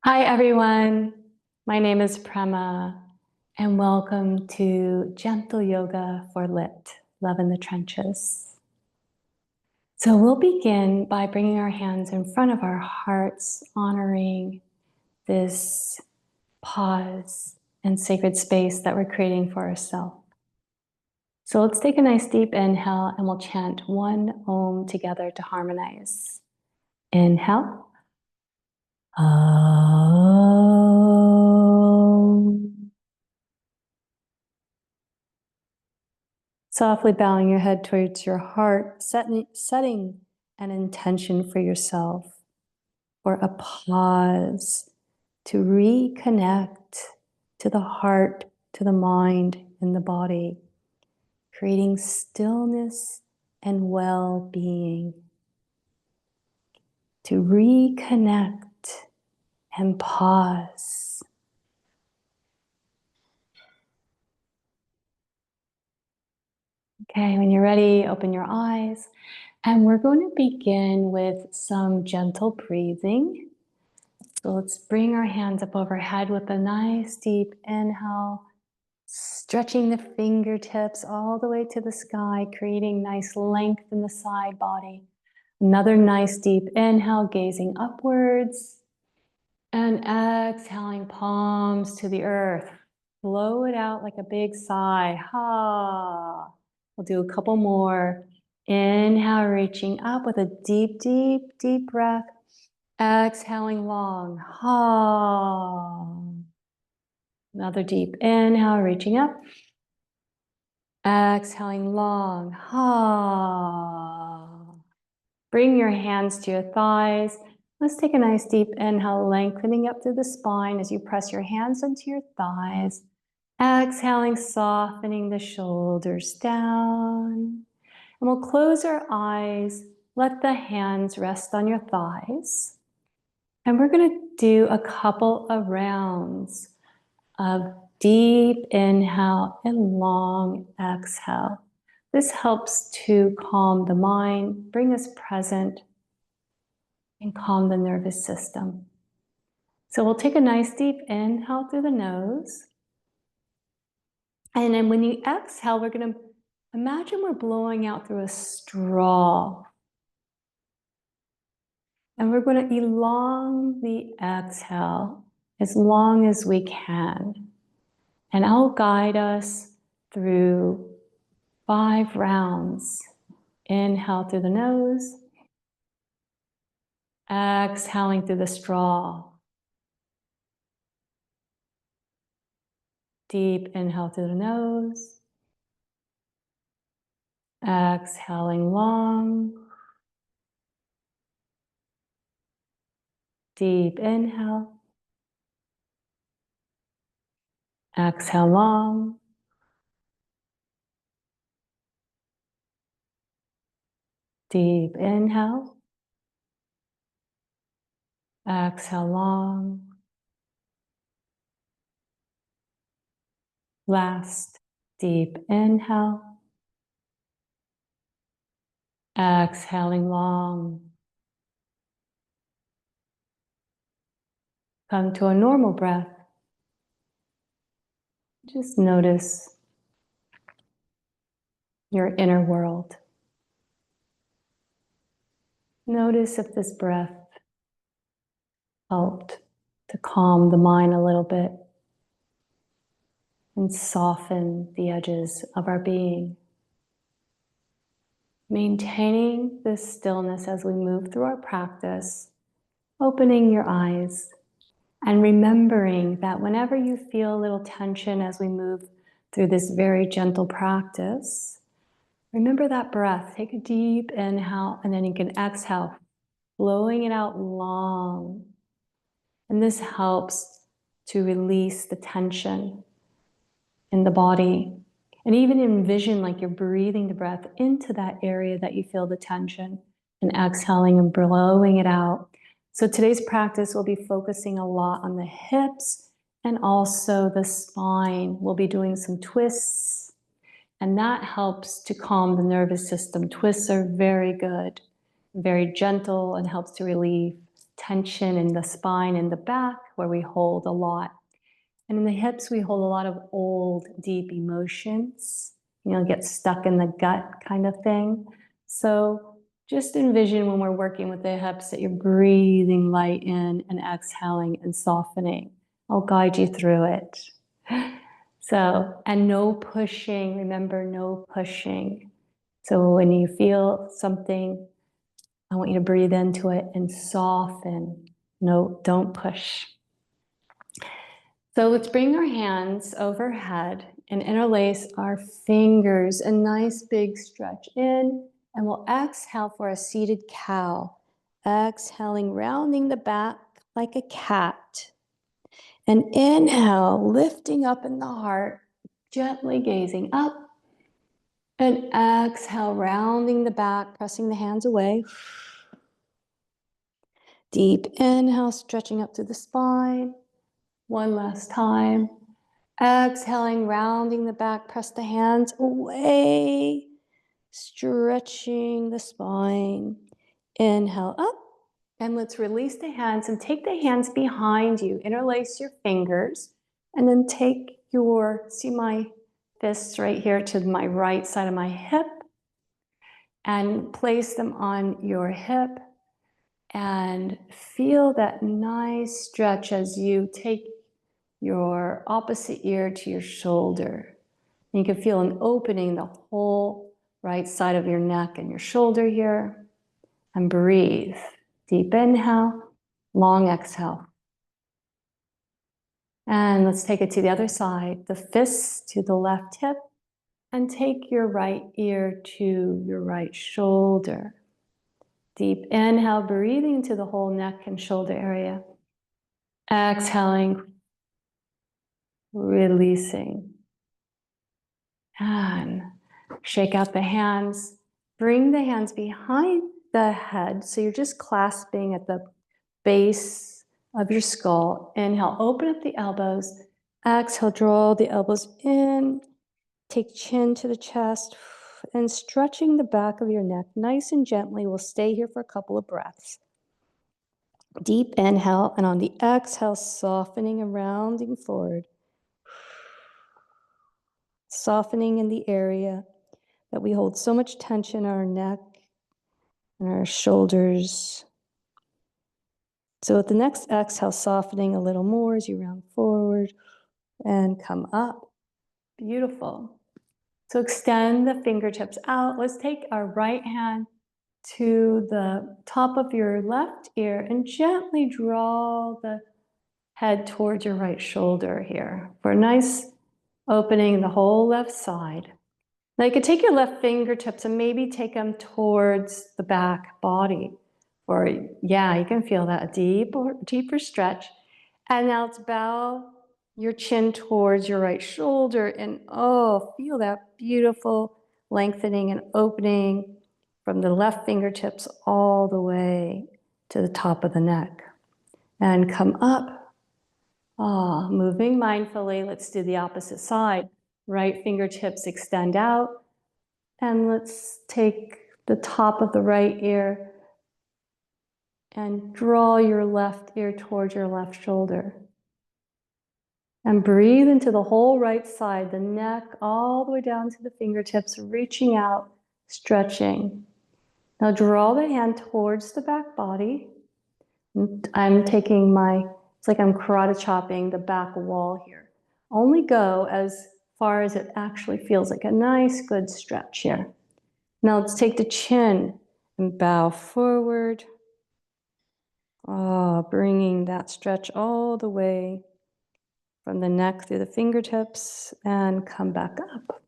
Hi, everyone. My name is Prema, and welcome to Gentle Yoga for Lit, Love in the Trenches. So we'll begin by bringing our hands in front of our hearts, honoring this pause and sacred space that we're creating for ourselves. So let's take a nice deep inhale, and we'll chant one Om together to harmonize. Inhale. Om. Softly bowing your head towards your heart, setting an intention for yourself, or a pause to reconnect to the heart, to the mind, and the body, creating stillness and well-being. To reconnect and pause. Okay, when you're ready, open your eyes. And we're going to begin with some gentle breathing. So let's bring our hands up overhead with a nice deep inhale, stretching the fingertips all the way to the sky, creating nice length in the side body. Another nice deep inhale, gazing upwards, and exhaling, palms to the earth. Blow it out like a big sigh. Ha. We'll do a couple more. Inhale, reaching up with a deep, deep, deep breath. Exhaling long. Ha. Another deep inhale, reaching up. Exhaling long. Ha. Bring your hands to your thighs. Let's take a nice deep inhale, lengthening up through the spine as you press your hands into your thighs. Exhaling, softening the shoulders down. And we'll close our eyes. Let the hands rest on your thighs. And we're going to do a couple of rounds of deep inhale and long exhale. This helps to calm the mind, bring us present, and calm the nervous system. So we'll take a nice deep inhale through the nose. And then when you exhale, we're going to imagine we're blowing out through a straw. And we're going to elongate the exhale as long as we can. And I'll guide us through 5 rounds. Inhale through the nose. Exhaling through the straw. Deep inhale through the nose. Exhaling long. Deep inhale. Exhale long. Deep inhale. Exhale long. Last, deep inhale. Exhaling long. Come to a normal breath. Just notice your inner world. Notice if this breath helped to calm the mind a little bit and soften the edges of our being. Maintaining this stillness as we move through our practice, opening your eyes and remembering that whenever you feel a little tension as we move through this very gentle practice, remember that breath. Take a deep inhale and then you can exhale, blowing it out long. And this helps to release the tension in the body. And even envision like you're breathing the breath into that area that you feel the tension and exhaling and blowing it out. So today's practice will be focusing a lot on the hips and also the spine. We'll be doing some twists, and that helps to calm the nervous system. Twists are very good, very gentle, and helps to relieve tension in the spine and the back where we hold a lot. And in the hips, we hold a lot of old, deep emotions, get stuck in the gut kind of thing. So just envision when we're working with the hips that you're breathing light in and exhaling and softening. I'll guide you through it. So, and no pushing, remember, no pushing. So when you feel something, I want you to breathe into it and soften. No, don't push. So let's bring our hands overhead and interlace our fingers, a nice big stretch in, and we'll exhale for a seated cow. Exhaling, rounding the back like a cat. And inhale, lifting up in the heart, gently gazing up. And exhale, rounding the back, pressing the hands away. Deep inhale, stretching up through the spine. One last time. Exhaling, rounding the back, press the hands away, stretching the spine. Inhale up, and let's release the hands and take the hands behind you. Interlace your fingers, and then take see my fists right here to my right side of my hip, and place them on your hip, and feel that nice stretch as you take your opposite ear to your shoulder. And you can feel an opening the whole right side of your neck and your shoulder here. And breathe. Deep inhale, long exhale. And let's take it to the other side. The fists to the left hip. And take your right ear to your right shoulder. Deep inhale, breathing into the whole neck and shoulder area. Exhaling, releasing. And shake out the hands. Bring the hands behind the head. So you're just clasping at the base of your skull. Inhale, open up the elbows. Exhale, draw the elbows in. Take chin to the chest. And stretching the back of your neck nice and gently. We'll stay here for a couple of breaths. Deep inhale. And on the exhale, softening and rounding forward. Softening in the area that we hold so much tension in our neck and our shoulders. So with the next exhale, softening a little more as you round forward and come up. Beautiful. So extend the fingertips out. Let's take our right hand to the top of your left ear and gently draw the head towards your right shoulder here for a nice opening in the whole left side. Now you can take your left fingertips and maybe take them towards the back body. Or yeah, you can feel that deeper stretch. And now let's bow your chin towards your right shoulder and feel that beautiful lengthening and opening from the left fingertips all the way to the top of the neck. And come up. Moving mindfully. Let's do the opposite side. Right fingertips extend out. And let's take the top of the right ear and draw your left ear towards your left shoulder. And breathe into the whole right side, the neck all the way down to the fingertips, reaching out, stretching. Now draw the hand towards the back body. I'm taking it's like I'm karate chopping the back wall here. Only go as far as it actually feels like a nice, good stretch here. Now let's take the chin and bow forward. Bringing that stretch all the way from the neck through the fingertips and come back up.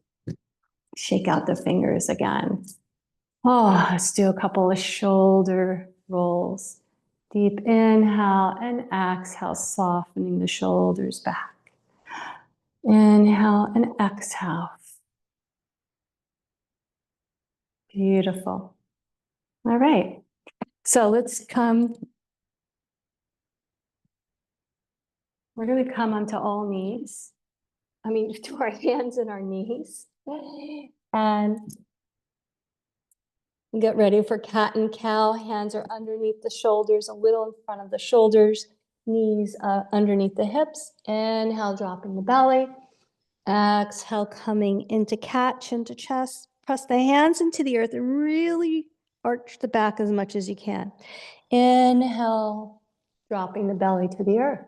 Shake out the fingers again. Let's do a couple of shoulder rolls. Deep inhale and exhale, softening the shoulders back. Inhale and exhale. Beautiful. All right. So we're going to come onto all knees. To our hands and our knees. And Get ready for cat and cow. Hands are underneath the shoulders, a little in front of the shoulders, knees underneath the hips. Inhale, dropping the belly. Exhale, coming into cat, chin to chest. Press the hands into the earth and really arch the back as much as you can. Inhale, dropping the belly to the earth.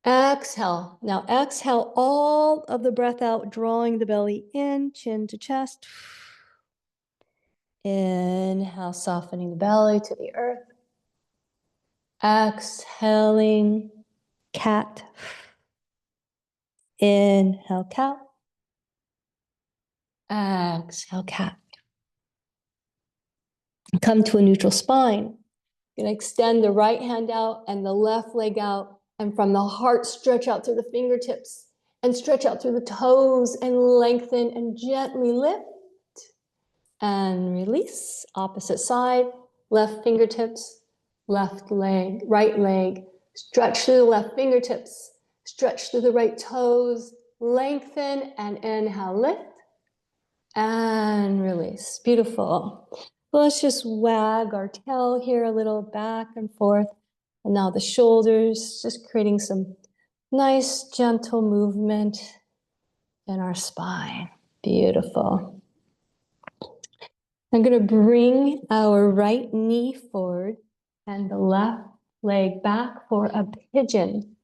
Exhale. Now exhale all of the breath out, drawing the belly in, chin to chest. Inhale, softening the belly to the earth. Exhaling, cat. Inhale, cow. Exhale, cat. Come to a neutral spine. You're going to extend the right hand out and the left leg out. And from the heart, stretch out through the fingertips and stretch out through the toes and lengthen and gently lift and release. Opposite side, left fingertips, left leg, right leg. Stretch through the left fingertips, stretch through the right toes, lengthen and inhale, lift and release. Beautiful. Let's just wag our tail here a little back and forth. And now the shoulders, just creating some nice gentle movement in our spine. Beautiful. I'm going to bring our right knee forward and the left leg back for a pigeon.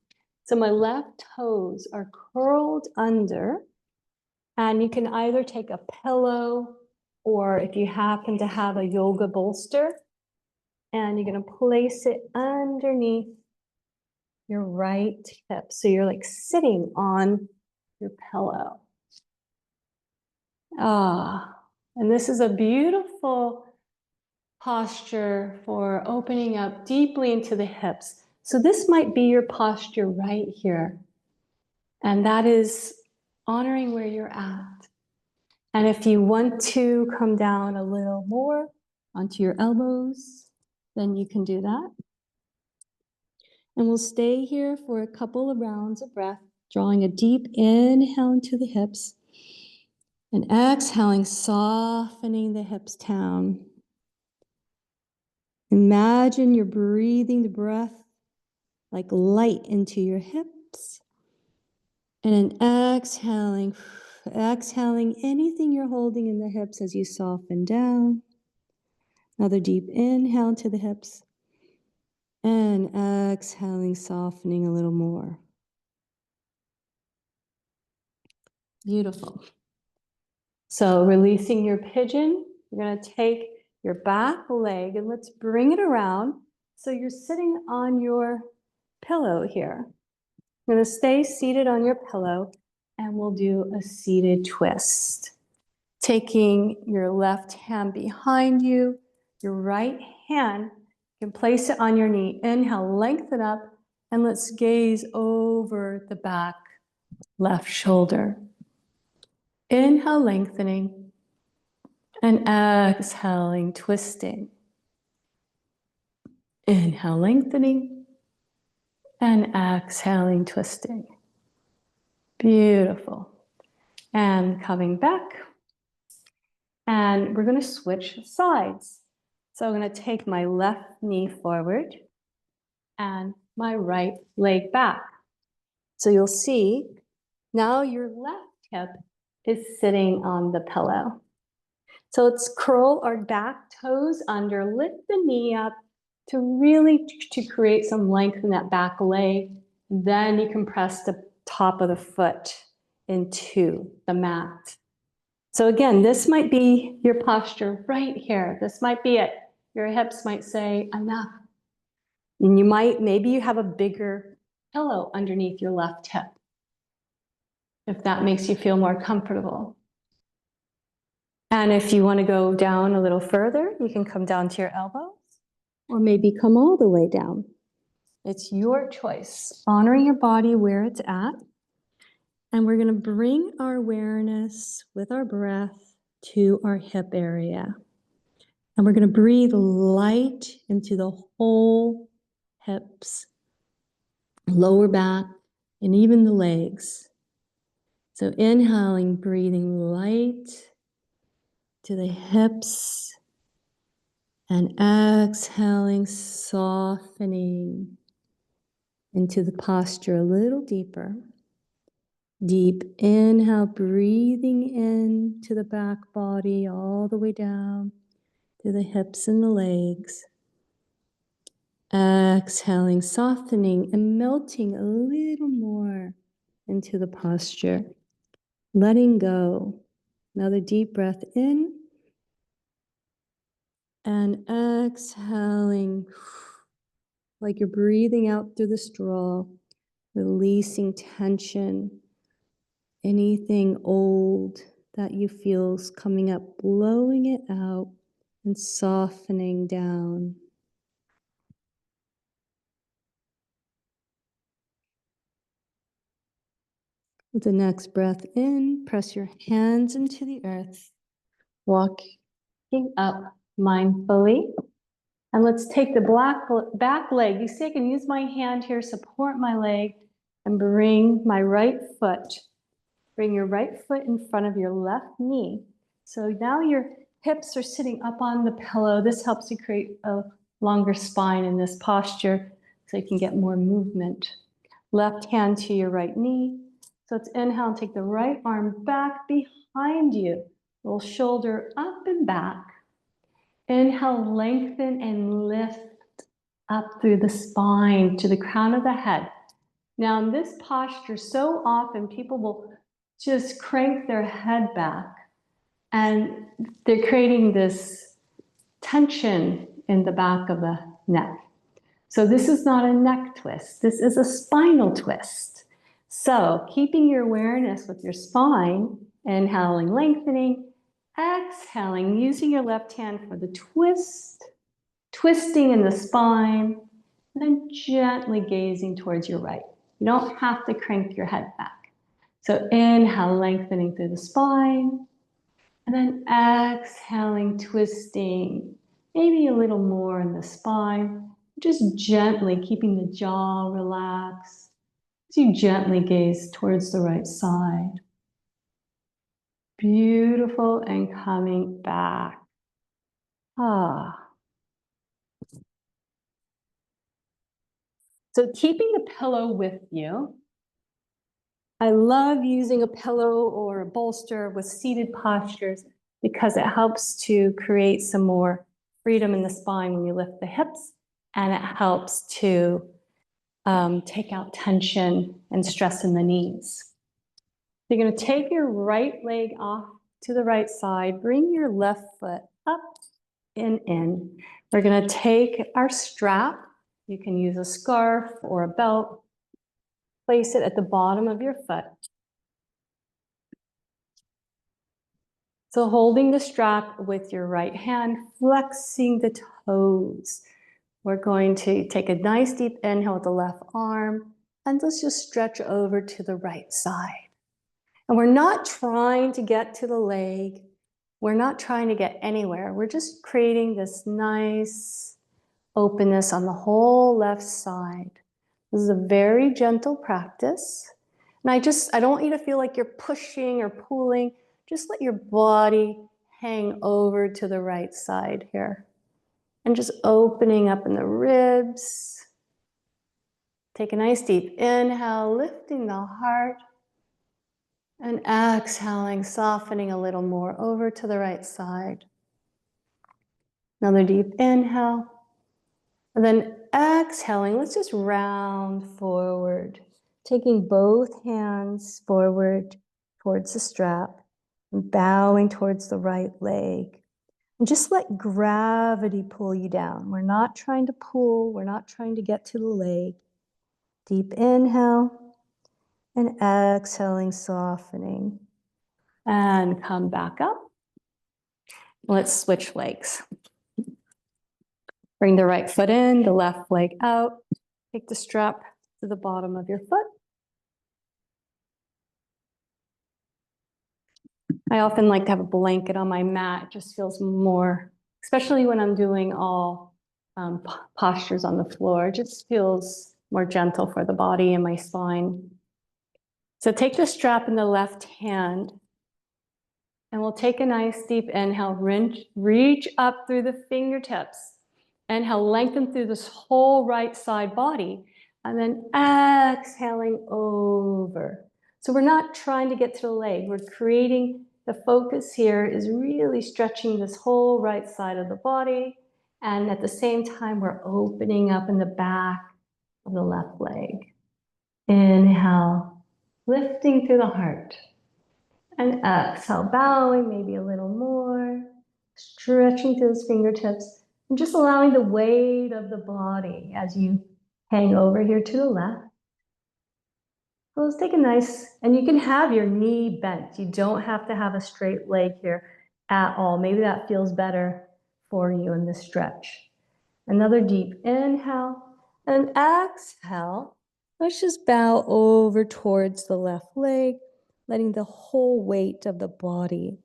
So my left toes are curled under, and you can either take a pillow or if you happen to have a yoga bolster, and you're going to place it underneath your right hip. So you're like sitting on your pillow. And this is a beautiful posture for opening up deeply into the hips. So this might be your posture right here. And that is honoring where you're at. And if you want to come down a little more onto your elbows, then you can do that. And we'll stay here for a couple of rounds of breath, drawing a deep inhale into the hips and exhaling, softening the hips down. Imagine you're breathing the breath like light into your hips. And then exhaling anything you're holding in the hips as you soften down. Another deep inhale into the hips. And exhaling, softening a little more. Beautiful. So releasing your pigeon, you're going to take your back leg and let's bring it around. So you're sitting on your pillow here. You're going to stay seated on your pillow and we'll do a seated twist. Taking your left hand behind you, your right hand, you can place it on your knee. Inhale, lengthen up, and let's gaze over the back left shoulder. Inhale, lengthening, and exhaling, twisting. Inhale, lengthening, and exhaling, twisting. Beautiful. And coming back. And we're going to switch sides. So I'm going to take my left knee forward and my right leg back. So you'll see now your left hip is sitting on the pillow. So let's curl our back toes under, lift the knee up to really create some length in that back leg. Then you can press the top of the foot into the mat. So again, this might be your posture right here. This might be it. Your hips might say, enough. And maybe you have a bigger pillow underneath your left hip, if that makes you feel more comfortable. And if you want to go down a little further, you can come down to your elbows, or maybe come all the way down. It's your choice, honoring your body where it's at. And we're going to bring our awareness with our breath to our hip area. And we're going to breathe light into the whole hips, lower back, and even the legs. So inhaling, breathing light to the hips, and exhaling, softening into the posture a little deeper. Deep inhale, breathing in to the back body all the way down to the hips and the legs. Exhaling, softening and melting a little more into the posture. Letting go. Another deep breath in. And exhaling like you're breathing out through the straw, releasing tension, anything old that you feel is coming up, blowing it out and softening down. With the next breath in, press your hands into the earth, walking up mindfully. And let's take the back leg. You see, I can use my hand here, support my leg, and bring my right foot. Bring your right foot in front of your left knee. So now your hips are sitting up on the pillow. This helps you create a longer spine in this posture so you can get more movement. Left hand to your right knee. So let's inhale and take the right arm back behind you. Roll shoulder up and back. Inhale, lengthen and lift up through the spine to the crown of the head. Now in this posture, so often people will just crank their head back and they're creating this tension in the back of the neck. So this is not a neck twist. This is a spinal twist. So keeping your awareness with your spine, inhaling, lengthening, exhaling, using your left hand for the twist, twisting in the spine, and then gently gazing towards your right. You don't have to crank your head back. So inhale, lengthening through the spine, and then exhaling, twisting, maybe a little more in the spine, just gently keeping the jaw relaxed as you gently gaze towards the right side. Beautiful, and coming back. So keeping the pillow with you. I love using a pillow or a bolster with seated postures because it helps to create some more freedom in the spine when you lift the hips, and it helps to take out tension and stress in the knees. You're going to take your right leg off to the right side, bring your left foot up and in. We're going to take our strap. You can use a scarf or a belt. Place it at the bottom of your foot. So holding the strap with your right hand, flexing the toes. We're going to take a nice deep inhale with the left arm, and let's just stretch over to the right side. And we're not trying to get to the leg. We're not trying to get anywhere. We're just creating this nice openness on the whole left side. This is a very gentle practice. And I don't want you to feel like you're pushing or pulling. Just let your body hang over to the right side here. And just opening up in the ribs. Take a nice deep inhale, lifting the heart. And exhaling, softening a little more over to the right side. Another deep inhale. And then exhaling, let's just round forward. Taking both hands forward towards the strap and bowing towards the right leg. And just let gravity pull you down. We're not trying to pull. We're not trying to get to the leg. Deep inhale and exhaling, softening. And come back up. Let's switch legs. Bring the right foot in, the left leg out. Take the strap to the bottom of your foot. I often like to have a blanket on my mat. It just feels more, especially when I'm doing all postures on the floor, it just feels more gentle for the body and my spine. So take the strap in the left hand And we'll take a nice deep inhale, reach up through the fingertips. Inhale, lengthen through this whole right side body. And then exhaling over. So we're not trying to get to the leg. We're creating, the focus here is really stretching this whole right side of the body. And at the same time, we're opening up in the back of the left leg. Inhale, lifting through the heart. And exhale, bowing maybe a little more, stretching through those fingertips, and just allowing the weight of the body as you hang over here to the left. So let's take a nice, and you can have your knee bent. You don't have to have a straight leg here at all. Maybe that feels better for you in this stretch. Another deep inhale, and exhale. Let's just bow over towards the left leg, letting the whole weight of the body.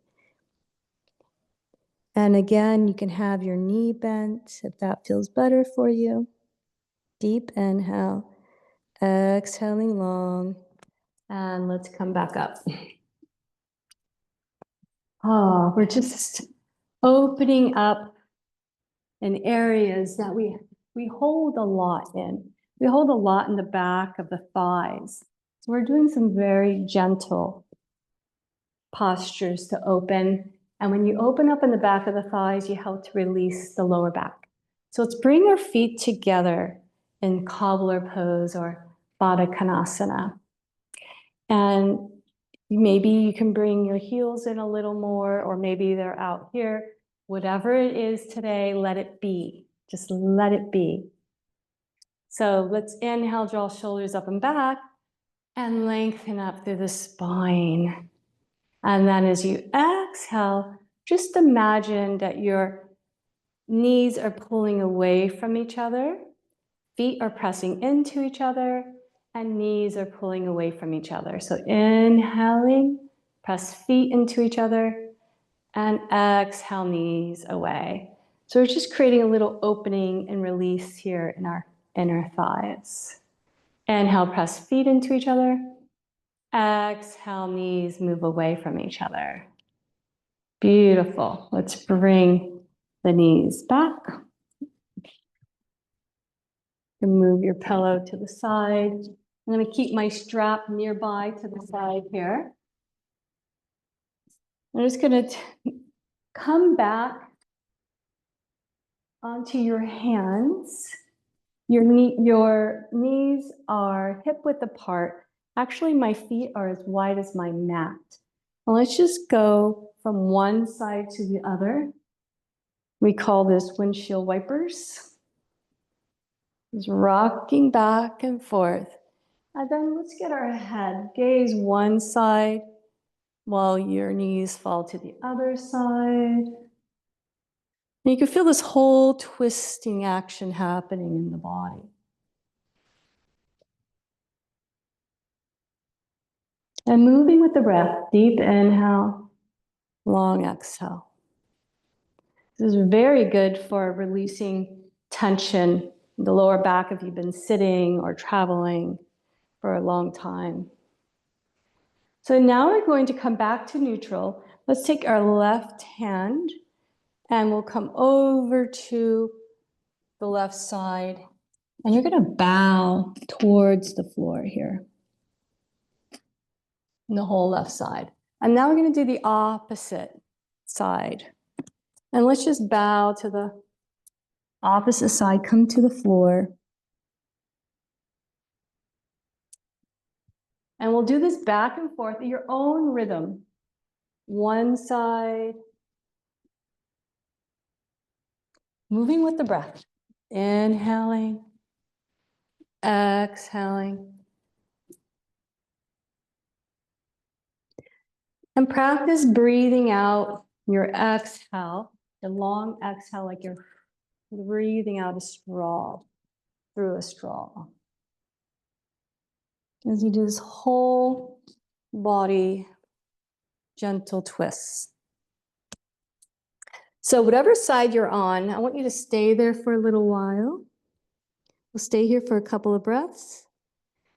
And again, you can have your knee bent if that feels better for you. Deep inhale, exhaling long, and let's come back up. Oh, we're just opening up in areas that we hold a lot in. We hold a lot in the back of the thighs. So we're doing some very gentle postures to open. And when you open up in the back of the thighs, you help to release the lower back. So let's bring our feet together in cobbler pose or Baddha Konasana. And maybe you can bring your heels in a little more, or maybe they're out here. Whatever it is today, let it be. Just let it be. So let's inhale, draw shoulders up and back, and lengthen up through the spine. And then as you exhale, just imagine that your knees are pulling away from each other, feet are pressing into each other, and knees are pulling away from each other. So inhaling, press feet into each other, and exhale, knees away. So we're just creating a little opening and release here in our inner thighs. Inhale, press feet into each other. Exhale, knees move away from each other. Beautiful. Let's bring the knees back. You can move your pillow to the side. I'm going to keep my strap nearby to the side here. I'm just going to come back onto your hands. Your knees are hip width apart. Actually, my feet are as wide as my mat. And let's just go from one side to the other. We call this windshield wipers. Just rocking back and forth. And then let's get our head, gaze one side while your knees fall to the other side. And you can feel this whole twisting action happening in the body. And moving with the breath, deep inhale, long exhale. This is very good for releasing tension in the lower back if you've been sitting or traveling for a long time. So now we're going to come back to neutral. Let's take our left hand and we'll come over to the left side. And you're going to bow towards the floor here. The whole left side. And now we're going to do the opposite side. And let's just bow to the opposite side, come to the floor. And we'll do this back and forth at your own rhythm. One side. Moving with the breath. Inhaling. Exhaling. And practice breathing out your exhale, the long exhale, like you're breathing out a straw, through a straw. As you do this whole body gentle twists. So whatever side you're on, I want you to stay there for a little while. We'll stay here for a couple of breaths,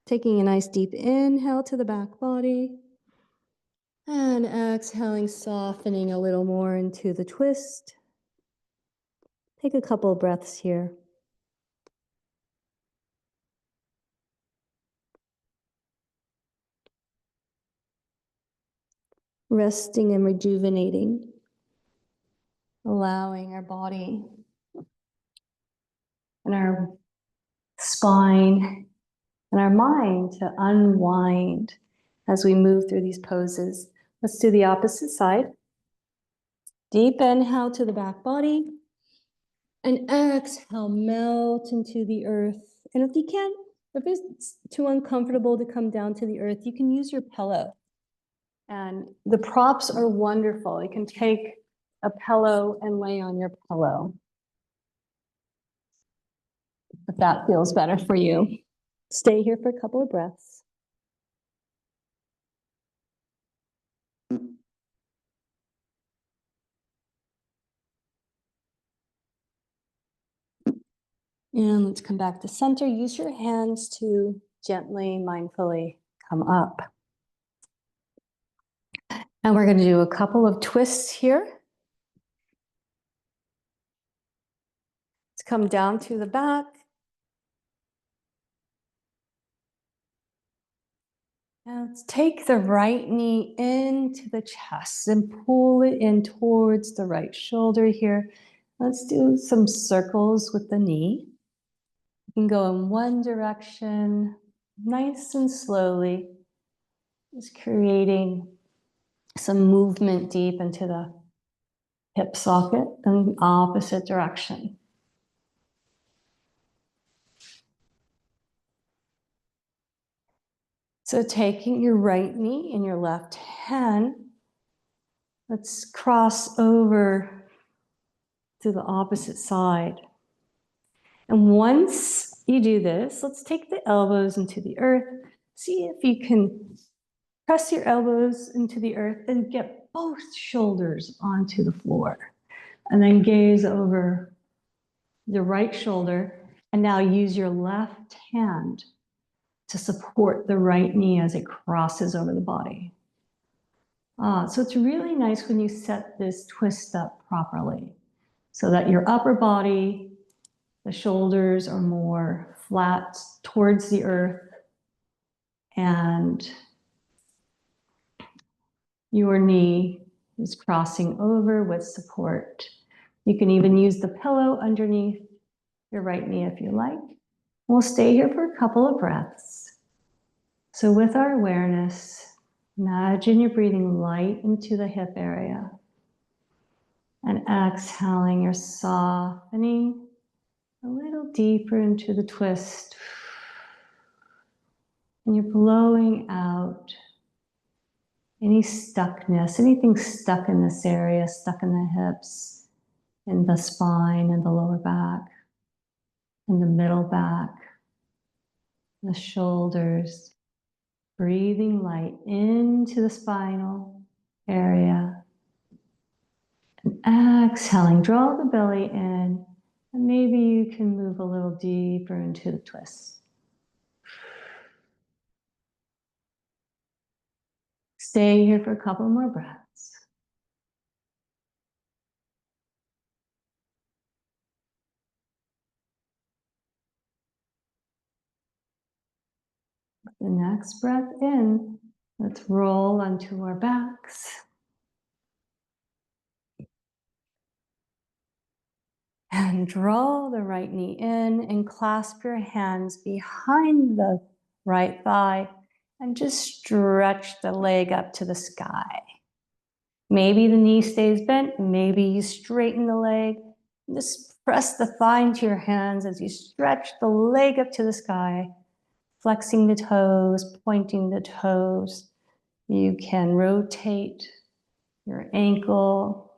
taking a nice deep inhale to the back body. And exhaling, softening a little more into the twist. Take a couple of breaths here. Resting and rejuvenating, allowing our body and our spine and our mind to unwind as we move through these poses. Let's do the opposite side. Deep inhale to the back body, and exhale, melt into the earth. And if you can't, if it's too uncomfortable to come down to the earth, you can use your pillow. And the props are wonderful. You can take a pillow and lay on your pillow, if that feels better for you. Stay here for a couple of breaths. And let's come back to center. Use your hands to gently, mindfully come up. And we're going to do a couple of twists here. Let's come down to the back. And let's take the right knee into the chest and pull it in towards the right shoulder here. Let's do some circles with the knee. You can go in one direction, nice and slowly, just creating some movement deep into the hip socket in the opposite direction. So taking your right knee in your left hand, let's cross over to the opposite side. And once you do this, let's take the elbows into the earth. See if you can press your elbows into the earth and get both shoulders onto the floor. And then gaze over the right shoulder. And now use your left hand to support the right knee as it crosses over the body. So it's really nice when you set this twist up properly so that your upper body, the shoulders are more flat towards the earth, and your knee is crossing over with support. You can even use the pillow underneath your right knee if you like. We'll stay here for a couple of breaths. So with our awareness, imagine you're breathing light into the hip area and exhaling, you're softening a little deeper into the twist. And you're blowing out any stuckness, anything stuck in this area, stuck in the hips, in the spine, in the lower back, in the middle back, the shoulders. Breathing light into the spinal area. And exhaling, draw the belly in, and maybe you can move a little deeper into the twist. Stay here for a couple more breaths. The next breath in, let's roll onto our backs. And draw the right knee in and clasp your hands behind the right thigh and just stretch the leg up to the sky. Maybe the knee stays bent, maybe you straighten the leg. Just press the thigh into your hands as you stretch the leg up to the sky, flexing the toes, pointing the toes. You can rotate your ankle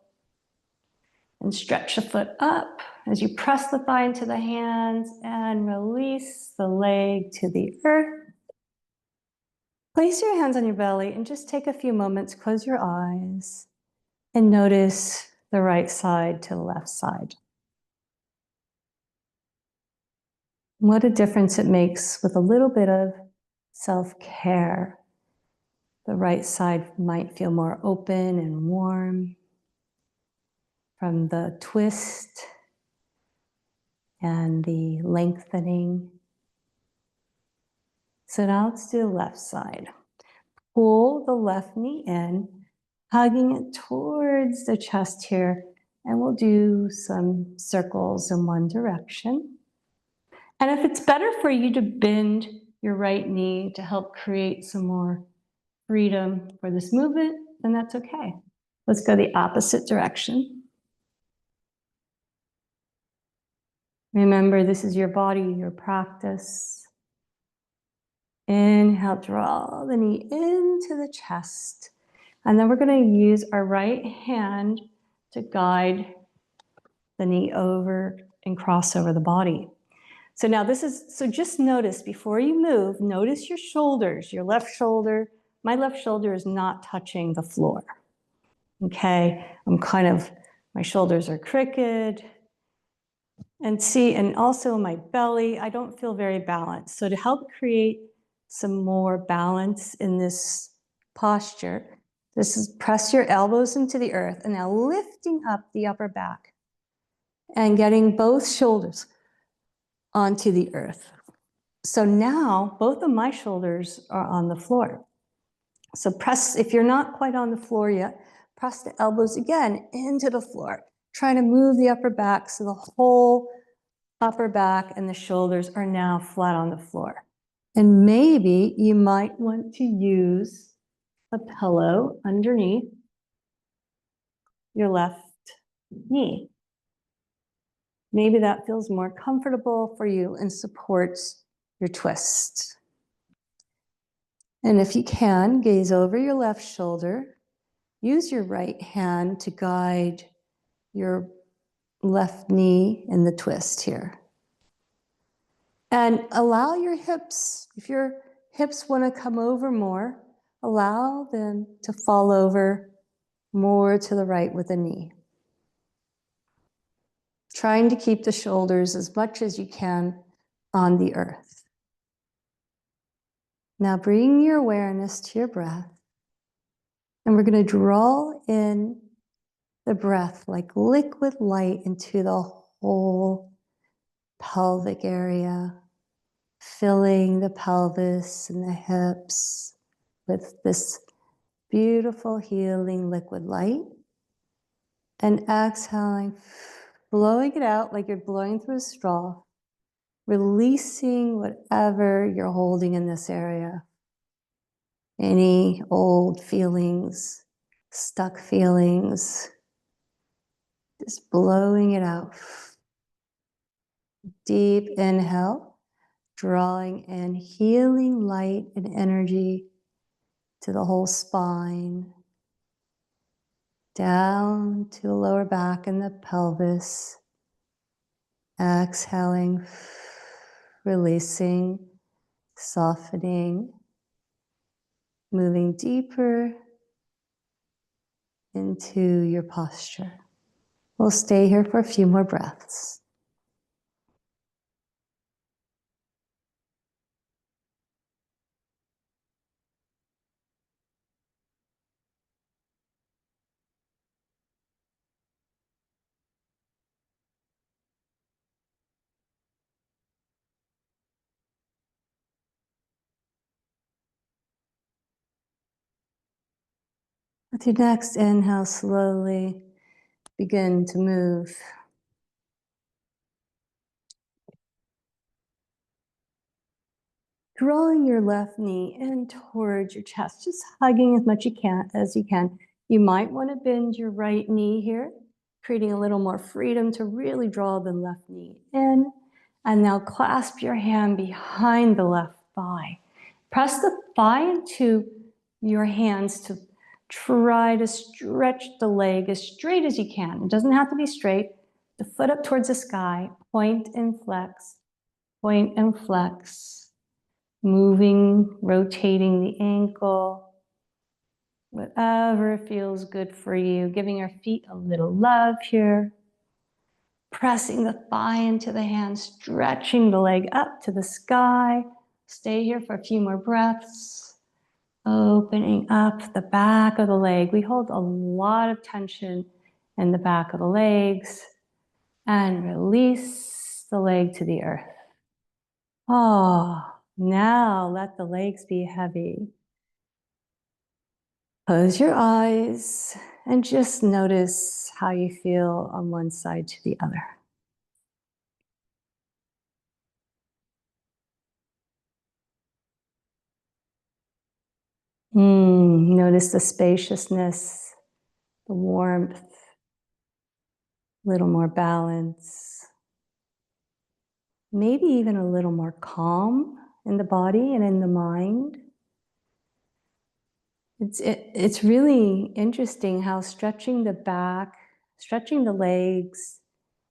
and stretch the foot up as you press the thigh into the hands and release the leg to the earth. Place your hands on your belly and just take a few moments, close your eyes, and notice the right side to the left side. What a difference it makes with a little bit of self-care. The right side might feel more open and warm from the twist and the lengthening. So now let's do the left side. Pull the left knee in, hugging it towards the chest here, and we'll do some circles in one direction. And if it's better for you to bend your right knee to help create some more freedom for this movement, then that's okay. Let's go the opposite direction. Remember, this is your body, your practice. Inhale, draw the knee into the chest. And then we're going to use our right hand to guide the knee over and cross over the body. So now so just notice before you move, notice your shoulders, your left shoulder. My left shoulder is not touching the floor. Okay, my shoulders are crooked. And also my belly, I don't feel very balanced. So to help create some more balance in this posture, this is press your elbows into the earth and now lifting up the upper back and getting both shoulders onto the earth. So now both of my shoulders are on the floor. So press, if you're not quite on the floor yet, press the elbows again into the floor. Try to move the upper back so the whole upper back and the shoulders are now flat on the floor. And maybe you might want to use a pillow underneath your left knee. Maybe that feels more comfortable for you and supports your twist. And if you can, gaze over your left shoulder. Use your right hand to guide your left knee in the twist here. And allow your hips, if your hips want to come over more, allow them to fall over more to the right with the knee. Trying to keep the shoulders as much as you can on the earth. Now bring your awareness to your breath. And we're going to draw in the breath like liquid light into the whole pelvic area, filling the pelvis and the hips with this beautiful healing liquid light. And exhaling, blowing it out like you're blowing through a straw, releasing whatever you're holding in this area. Any old feelings, stuck feelings, just blowing it out. Deep inhale, drawing in healing light and energy to the whole spine, down to the lower back and the pelvis. Exhaling, releasing, softening, moving deeper into your posture. We'll stay here for a few more breaths. With your next inhale, slowly begin to move. Drawing your left knee in towards your chest, just hugging as much as you can. You might want to bend your right knee here, creating a little more freedom to really draw the left knee in. And now clasp your hand behind the left thigh. Press the thigh into your hands to try to stretch the leg as straight as you can. It doesn't have to be straight. The foot up towards the sky, point and flex, point and flex. Moving, rotating the ankle, whatever feels good for you. Giving our feet a little love here. Pressing the thigh into the hand, stretching the leg up to the sky. Stay here for a few more breaths. Opening up the back of the leg. We hold a lot of tension in the back of the legs and release the leg to the earth. Oh, now let the legs be heavy. Close your eyes and just notice how you feel on one side to the other. Notice the spaciousness, the warmth, a little more balance, maybe even a little more calm in the body and in the mind. It's really interesting how stretching the back, stretching the legs,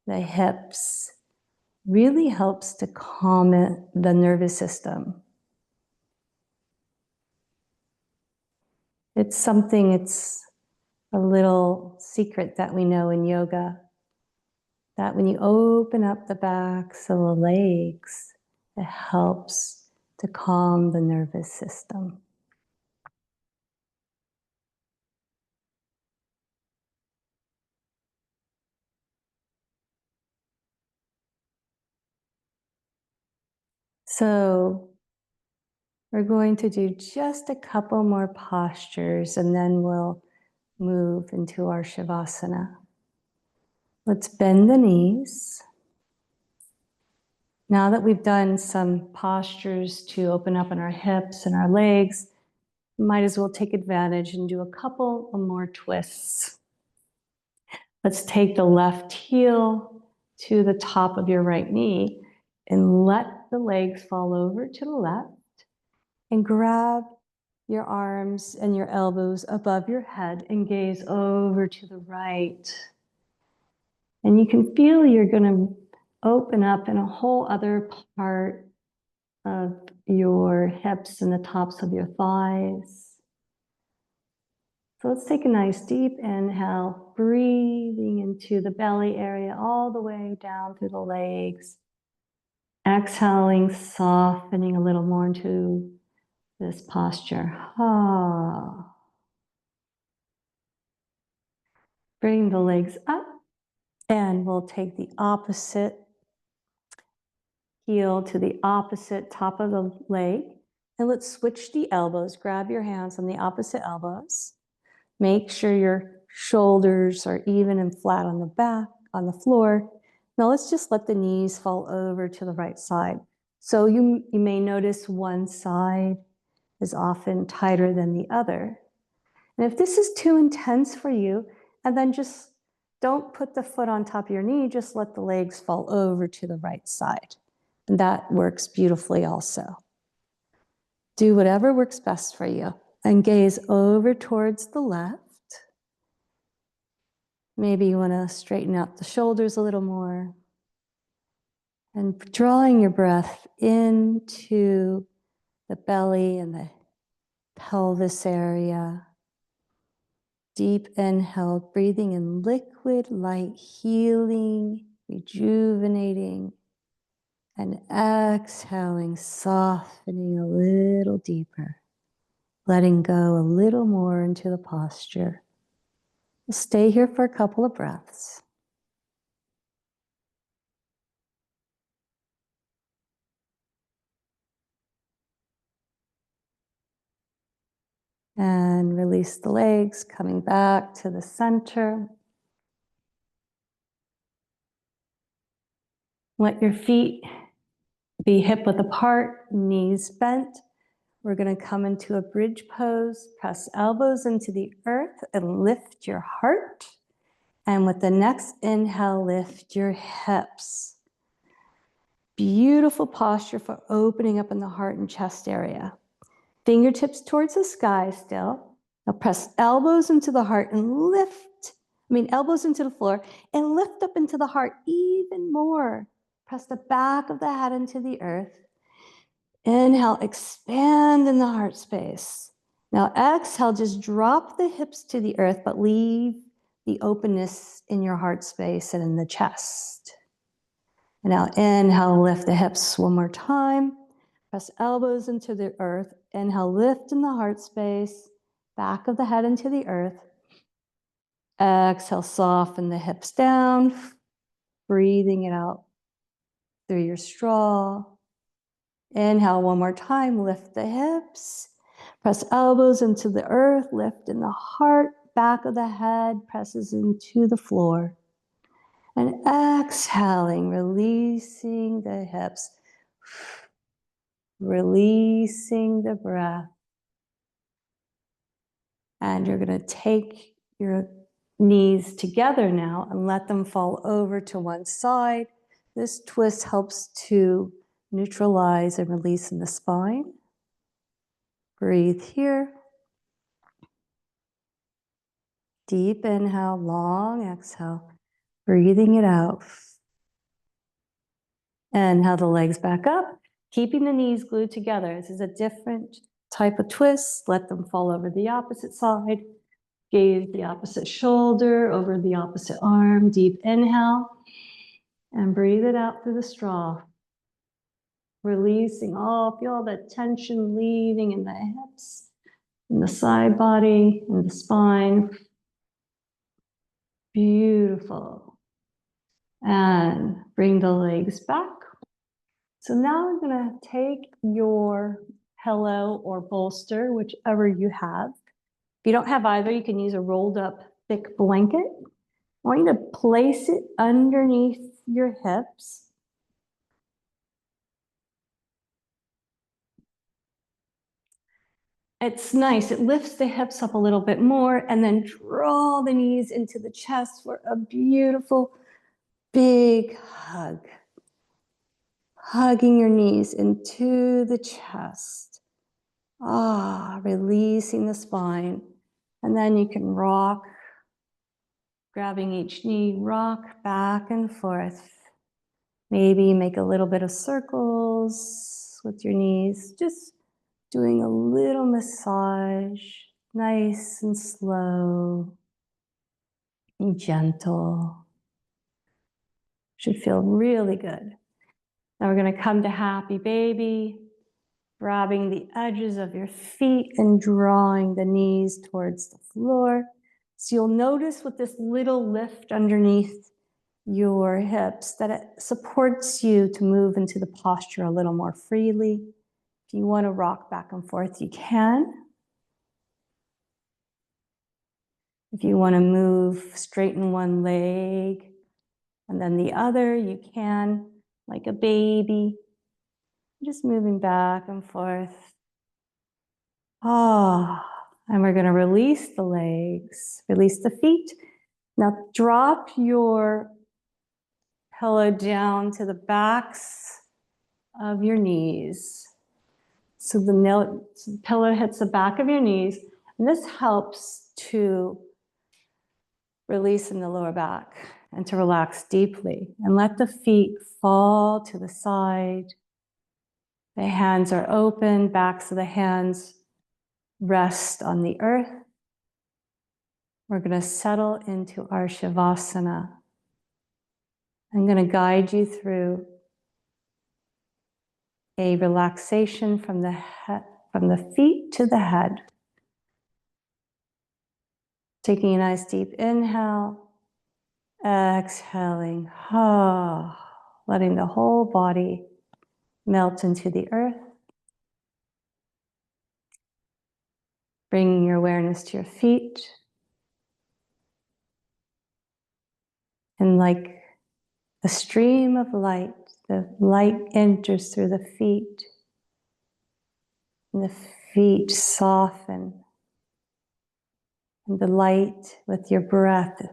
the hips, really helps to calm the nervous system. It's a little secret that we know in yoga, that when you open up the backs of the legs, it helps to calm the nervous system. So we're going to do just a couple more postures and then we'll move into our Shavasana. Let's bend the knees. Now that we've done some postures to open up in our hips and our legs, might as well take advantage and do a couple of more twists. Let's take the left heel to the top of your right knee and let the legs fall over to the left and grab your arms and your elbows above your head and gaze over to the right. And you can feel you're going to open up in a whole other part of your hips and the tops of your thighs. So let's take a nice deep inhale, breathing into the belly area all the way down through the legs. Exhaling, softening a little more into this posture. Bring the legs up and we'll take the opposite heel to the opposite top of the leg. And let's switch the elbows. Grab your hands on the opposite elbows. Make sure your shoulders are even and flat on the back, on the floor. Now let's just let the knees fall over to the right side. So you may notice one side is often tighter than the other. And if this is too intense for you, and then just don't put the foot on top of your knee, just let the legs fall over to the right side. And that works beautifully also. Do whatever works best for you. And gaze over towards the left. Maybe you want to straighten out the shoulders a little more. And drawing your breath into the belly and the pelvis area. Deep inhale, breathing in liquid, light, healing, rejuvenating. And exhaling, softening a little deeper. Letting go a little more into the posture. We'll stay here for a couple of breaths. And release the legs, coming back to the center. Let your feet be hip width apart, knees bent. We're going to come into a bridge pose, press elbows into the earth and lift your heart. And with the next inhale, lift your hips. Beautiful posture for opening up in the heart and chest area. Fingertips towards the sky still. Now press elbows into the heart and elbows into the floor and lift up into the heart even more. Press the back of the head into the earth. Inhale, expand in the heart space. Now exhale, just drop the hips to the earth, but leave the openness in your heart space and in the chest. And now inhale, lift the hips one more time. Press elbows into the earth. Inhale, lift in the heart space. Back of the head into the earth. Exhale, soften the hips down. Breathing it out through your straw. Inhale one more time, lift the hips. Press elbows into the earth, lift in the heart, back of the head presses into the floor. And exhaling, releasing the hips, releasing the breath. And you're going to take your knees together now and let them fall over to one side. This twist helps to neutralize and release in the spine. Breathe here. Deep inhale, long exhale. Breathing it out. Inhale the legs back up, keeping the knees glued together. This is a different type of twist. Let them fall over the opposite side. Gaze the opposite shoulder over the opposite arm. Deep inhale. And breathe it out through the straw. Releasing all, feel all that tension leaving in the hips, in the side body, in the spine. Beautiful. And bring the legs back. So now I'm going to take your pillow or bolster, whichever you have. If you don't have either, you can use a rolled up thick blanket. I want you to place it underneath your hips. It's nice. It lifts the hips up a little bit more and then draw the knees into the chest for a beautiful big hug. Hugging your knees into the chest. Releasing the spine. And then you can rock, grabbing each knee, rock back and forth. Maybe make a little bit of circles with your knees, just doing a little massage, nice and slow and gentle. Should feel really good. Now we're going to come to happy baby, grabbing the edges of your feet and drawing the knees towards the floor. So you'll notice with this little lift underneath your hips that it supports you to move into the posture a little more freely. If you want to rock back and forth, you can. If you want to move, straighten one leg and then the other, you can, like a baby. Just moving back and forth. And we're going to release the legs, release the feet. Now drop your pillow down to the backs of your knees. So the pillow hits the back of your knees, and this helps to release in the lower back and to relax deeply. And let the feet fall to the side. The hands are open, backs of the hands rest on the earth. We're going to settle into our Shavasana. I'm going to guide you through a relaxation from the feet to the head. Taking a nice deep inhale, exhaling, letting the whole body melt into the earth. Bringing your awareness to your feet. And like a stream of light, the light enters through the feet. And the feet soften. And the light with your breath,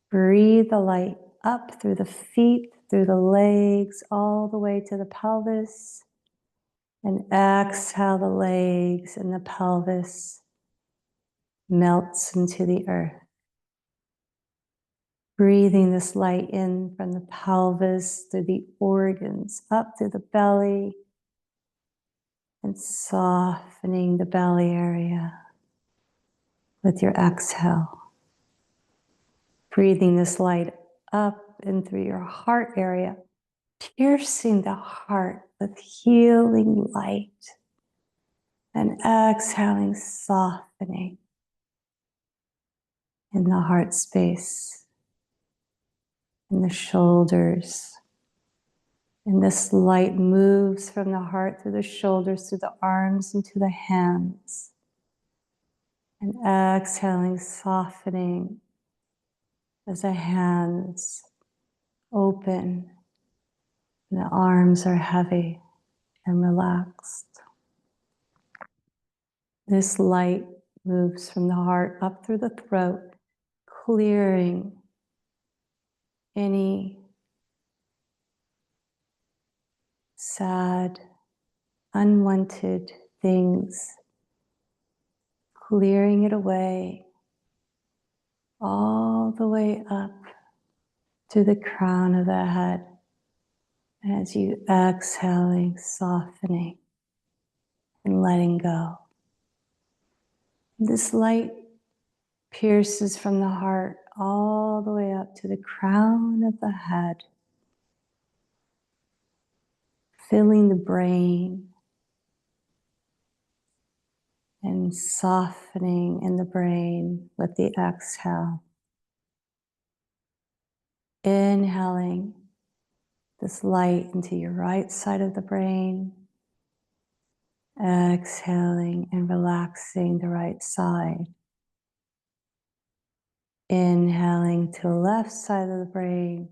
breathe the light up through the feet, through the legs, all the way to the pelvis. And exhale the legs and the pelvis melts into the earth. Breathing this light in from the pelvis, through the organs, up through the belly, and softening the belly area with your exhale. Breathing this light up and through your heart area piercing the heart with healing light, and exhaling, softening in the heart space, in the shoulders. And this light moves from the heart through the shoulders, through the arms, into the hands. And exhaling, softening as the hands open and the arms are heavy and relaxed. This light moves from the heart up through the throat, clearing any sad, unwanted things, clearing it away all the way up to the crown of the head. As you exhaling, softening and letting go. This light pierces from the heart all the way up to the crown of the head, filling the brain and softening in the brain with the exhale. Inhaling this light into your right side of the brain, exhaling and relaxing the right side. Inhaling to the left side of the brain,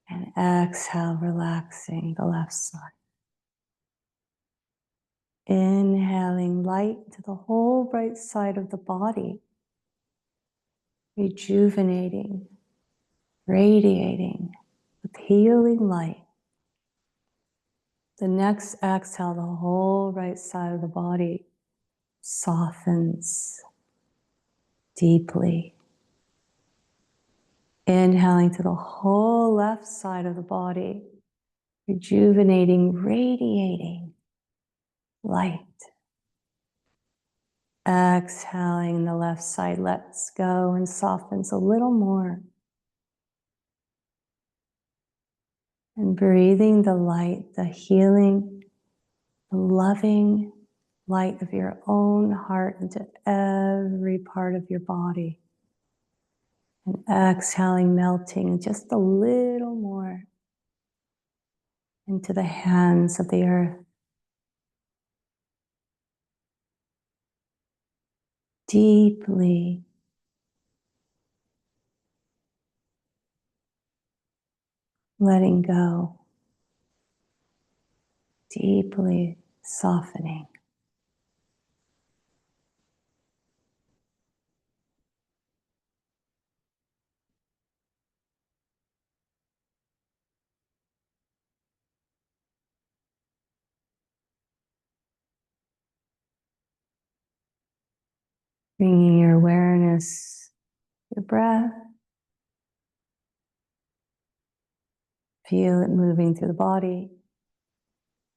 and exhale, relaxing the left side. Inhaling light to the whole right side of the body, rejuvenating, radiating with healing light. The next exhale, the whole right side of the body softens deeply. Inhaling to the whole left side of the body, rejuvenating, radiating light. Exhaling, the left side lets go and softens a little more. And breathing the light, the healing, the loving light of your own heart into every part of your body. And exhaling, melting just a little more into the hands of the earth. Deeply letting go, deeply softening. Bringing your awareness, your breath. Feel it moving through the body.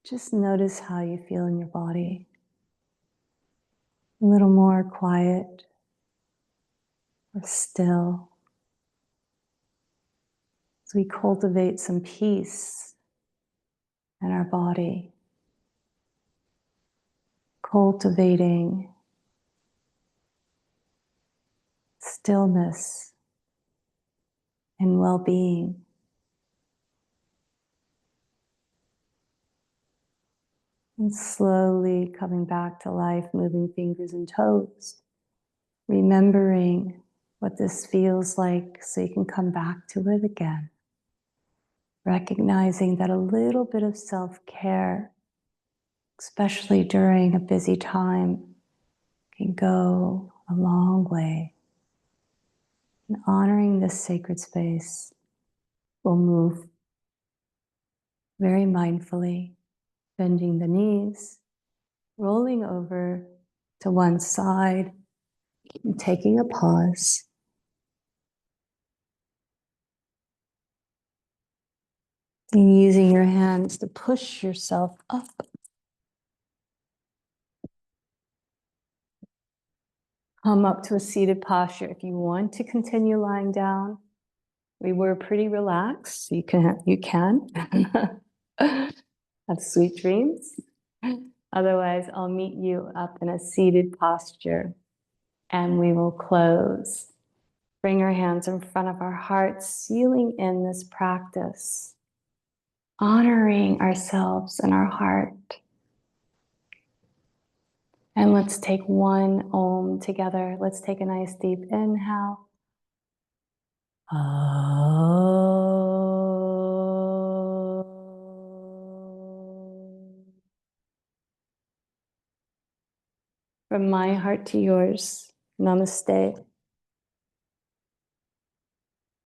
Just notice how you feel in your body. A little more quiet or still. As we cultivate some peace in our body. Cultivating stillness and well-being. And slowly coming back to life, moving fingers and toes. Remembering what this feels like so you can come back to it again. Recognizing that a little bit of self-care, especially during a busy time, can go a long way. And honoring this sacred space, we'll move very mindfully, bending the knees, rolling over to one side, and taking a pause. And using your hands to push yourself up. Come up to a seated posture. If you want to continue lying down, We were pretty relaxed. You can. Have sweet dreams. Otherwise, I'll meet you up in a seated posture and we will close. Bring our hands in front of our hearts, sealing in this practice, honoring ourselves and our heart. And let's take one Om together. Let's take a nice deep inhale. From my heart to yours, namaste.